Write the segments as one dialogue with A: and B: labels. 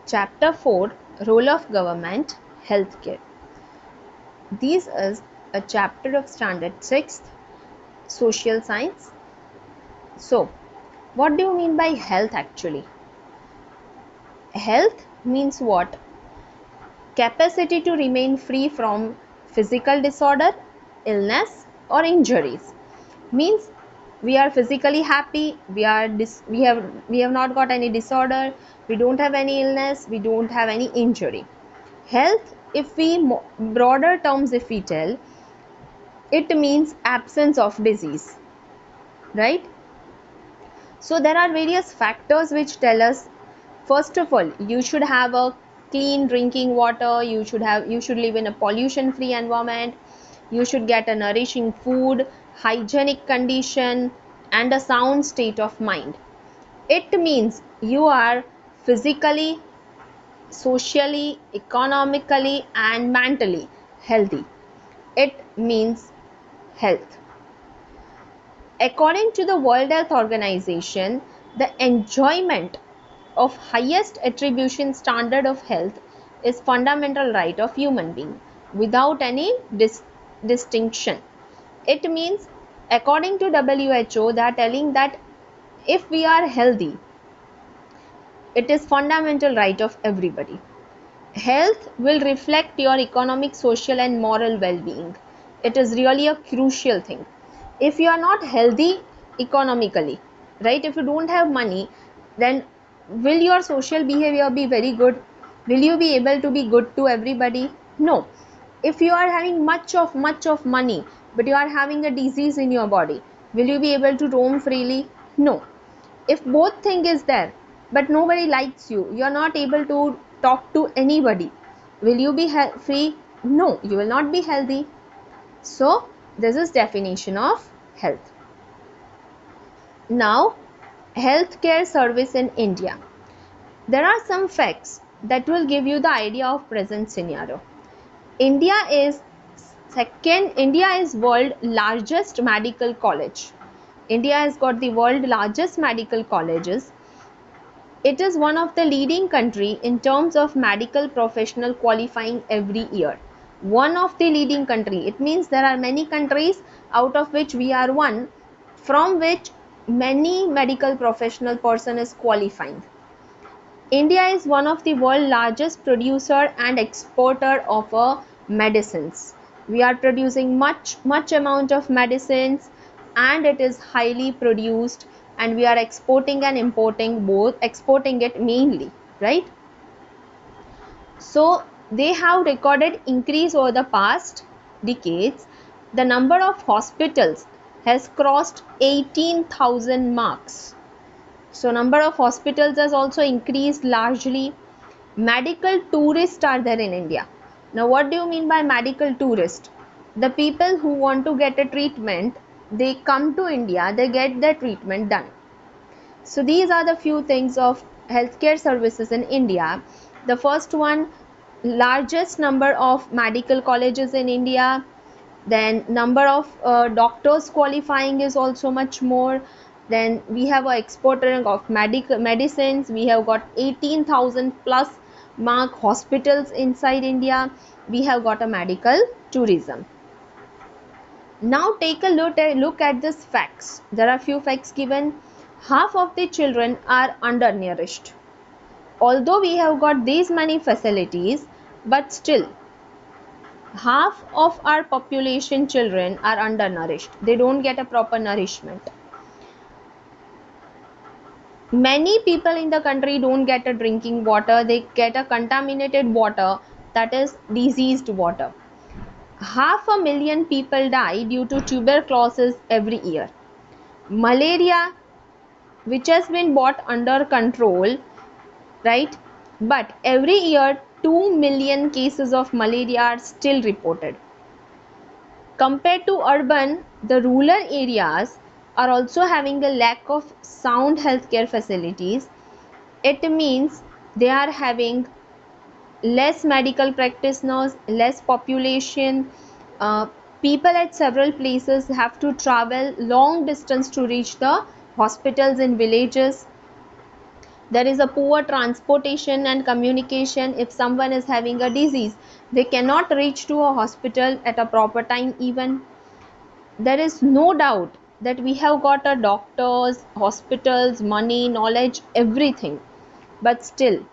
A: Chapter 4, Role of Government, Healthcare. This is a chapter of Standard 6th, Social Science. So, what do you mean by health actually? Health means what? Capacity to remain free from physical disorder, illness, or injuries. Means we are physically happy, we have not got any disorder, we don't have any illness, we don't have any injury. Health, if we broader terms if we tell, it means absence of disease, right? So there are various factors which tell us, first of all, you should have a clean drinking water, you should live in a pollution free environment, you should get a nourishing food, hygienic condition, and a sound state of mind. It means you are physically, socially, economically, and mentally healthy. It means health. According to the World Health Organization, the enjoyment of highest attribution standard of health is fundamental right of human being without any distinction. It means, according to WHO, they are telling that if we are healthy, it is fundamental right of everybody. Health will reflect your economic, social, and moral well-being. It is really a crucial thing. If you are not healthy economically, right, if you don't have money, then will your social behavior be very good? Will you be able to be good to everybody? No. If you are having much of money, but you are having a disease in your body, will you be able to roam freely? No. If both thing is there, but nobody likes you, you are not able to talk to anybody, will you be free? No, you will not be healthy. So this is definition of health. Now, healthcare service in India. There are some facts that will give you the idea of present scenario. India is world largest medical college. India has got the world largest medical colleges. It is one of the leading country in terms of medical professional qualifying every year. One of the leading country. It means there are many countries out of which we are one, from which many medical professional person is qualifying. India is one of the world largest producer and exporter of medicines. We are producing much amount of medicines, and it is highly produced, and we are exporting and importing both, exporting it mainly, right? So they have recorded increase over the past decades. The number of hospitals has crossed 18,000 marks. So number of hospitals has also increased largely. Medical tourists are there in India. Now what do you mean by medical tourist? The people who want to get a treatment, they come to India, they get their treatment done. So these are the few things of healthcare services in India. The first one, largest number of medical colleges in India. Then number of doctors qualifying is also much more. Then we have a exporter of medicines. We have got 18,000 plus mark hospitals inside India. We have got a medical tourism. Now take a look at these facts. There are few facts given. Half of the children are undernourished. Although we have got these many facilities, but still half of our population children are undernourished. They don't get a proper nourishment. Many people in the country don't get a drinking water. They get a contaminated water, that is diseased water. 500,000 people die due to tuberculosis every year. Malaria, which has been brought under control, right? But every year 2 million cases of malaria are still reported. Compared to urban, the rural areas are also having a lack of sound healthcare facilities. It means they are having less medical practitioners, less population. People at several places have to travel long distance to reach the hospitals in villages. There is a poor transportation and communication. If someone is having a disease, they cannot reach to a hospital at a proper time even. There is no doubt that we have got a doctors, hospitals, money, knowledge, everything, but still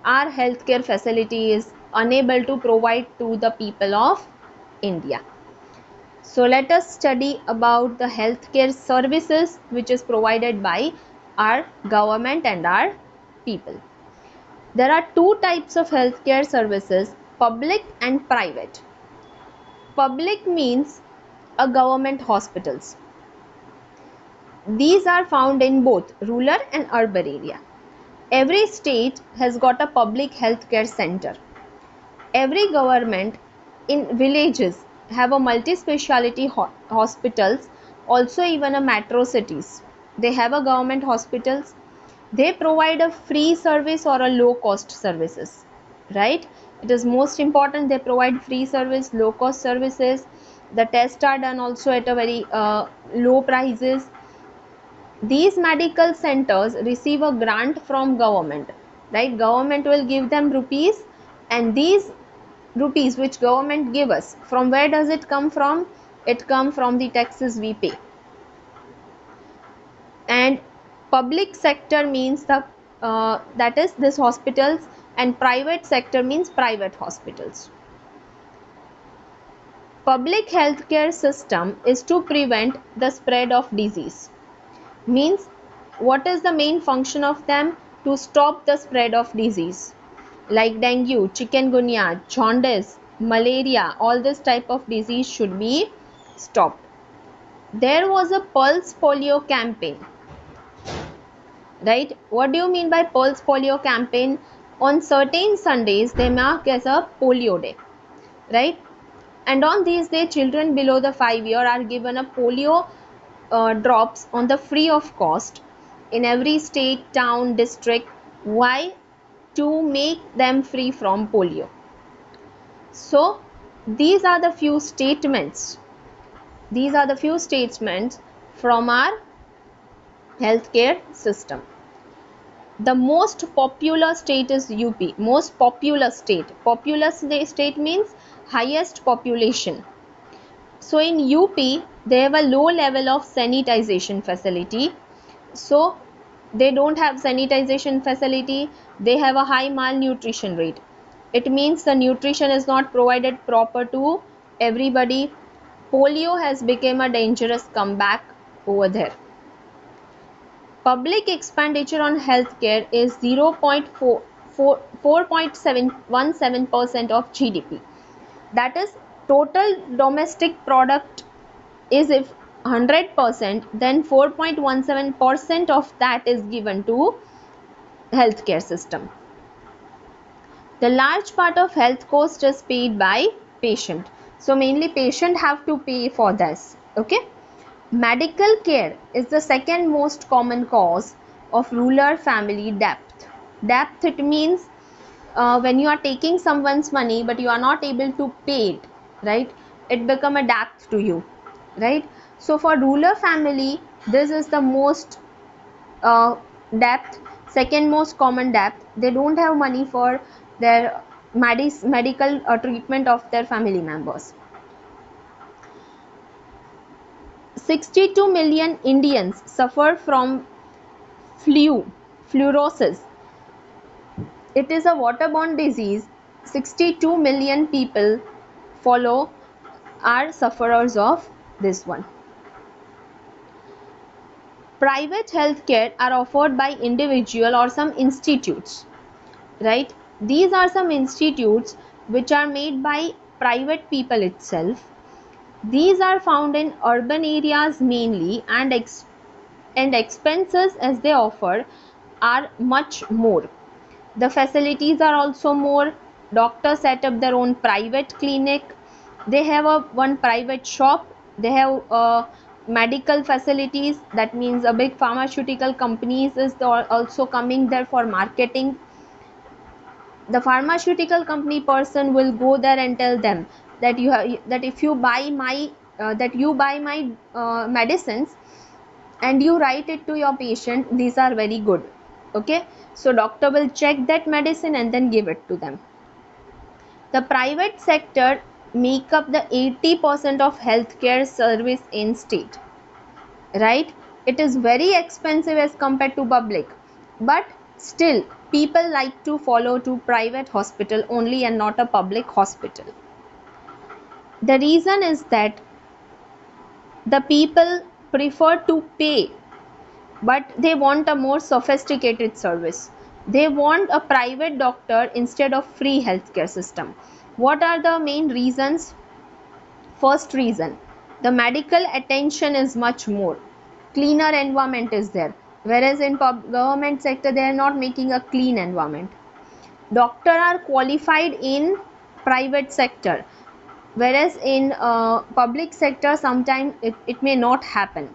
A: our healthcare facility is unable to provide to the people of India. So let us study about the healthcare services which is provided by our government and our people. There are two types of healthcare services, public and private. Public means a government hospitals. These are found in both rural and urban area. Every state has got a public healthcare center. Every government in villages have a multi-speciality hospitals, also even a metro cities. They have a government hospitals. They provide a free service or a low cost services, right? It is most important they provide free service, low cost services. The tests are done also at a very low prices. These medical centers receive a grant from government, right? Government will give them rupees, and these rupees which government give us, from where does it come from? It come from the taxes we pay. And public sector means the that is this hospitals, and private sector means private hospitals. Public healthcare system is to prevent the spread of disease. Means what is the main function of them? To stop the spread of disease like dengue, chikungunya, jaundice, malaria. All this type of disease should be stopped. There was a pulse polio campaign, right? What do you mean by pulse polio campaign? On certain Sundays they mark as a polio day, right? And on these days children below the 5 year are given a polio drops on the free of cost in every state, town, district. Why? To make them free from polio. So these are the few statements. These are the few statements from our healthcare system. The most popular state is UP. Most populous state. Populous state means highest population. So in UP, they have a low level of sanitization facility. So they don't have sanitization facility. They have a high malnutrition rate. It means the nutrition is not provided proper to everybody. Polio has become a dangerous comeback over there. Public expenditure on healthcare is 4.17% of GDP. That is total domestic product is if 100%, then 4.17% of that is given to healthcare system. The large part of health cost is paid by patient. So mainly patient have to pay for this. Okay. Medical care is the second most common cause of rural family debt. Debt, it means when you are taking someone's money but you are not able to pay it, right? It become a debt to you, right? So for rural family, this is the most debt, second most common debt. They don't have money for their medical treatment of their family members. 62 million Indians suffer from fluorosis. It is a waterborne disease. 62 million people are sufferers of this one. Private healthcare are offered by individual or some institutes, right? These are some institutes which are made by private people itself. These are found in urban areas mainly, and expenses as they offer are much more. The facilities are also more. Doctors set up their own private clinic. They have one private shop. They have medical facilities. That means a big pharmaceutical companies is also coming there for marketing. The pharmaceutical company person will go there and tell them that if you buy my medicines and you write it to your patient, these are very good. Okay, so doctor will check that medicine and then give it to them. The private sector make up the 80% of healthcare service in state, right? It is very expensive as compared to public, but still people like to follow to private hospital only and not a public hospital. The reason is that the people prefer to pay, but they want a more sophisticated service. They want a private doctor instead of free healthcare system. What are the main reasons? First reason, the medical attention is much more. Cleaner environment is there. Whereas in government sector, they are not making a clean environment. Doctor are qualified in private sector, whereas in public sector, sometimes it may not happen.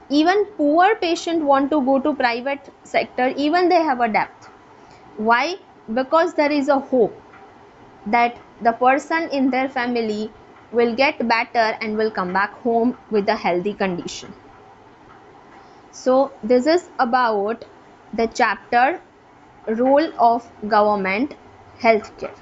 A: Even poor patient want to go to private sector, even they have a depth. Why? Because there is a hope that the person in their family will get better and will come back home with a healthy condition. So this is about the chapter role of government healthcare.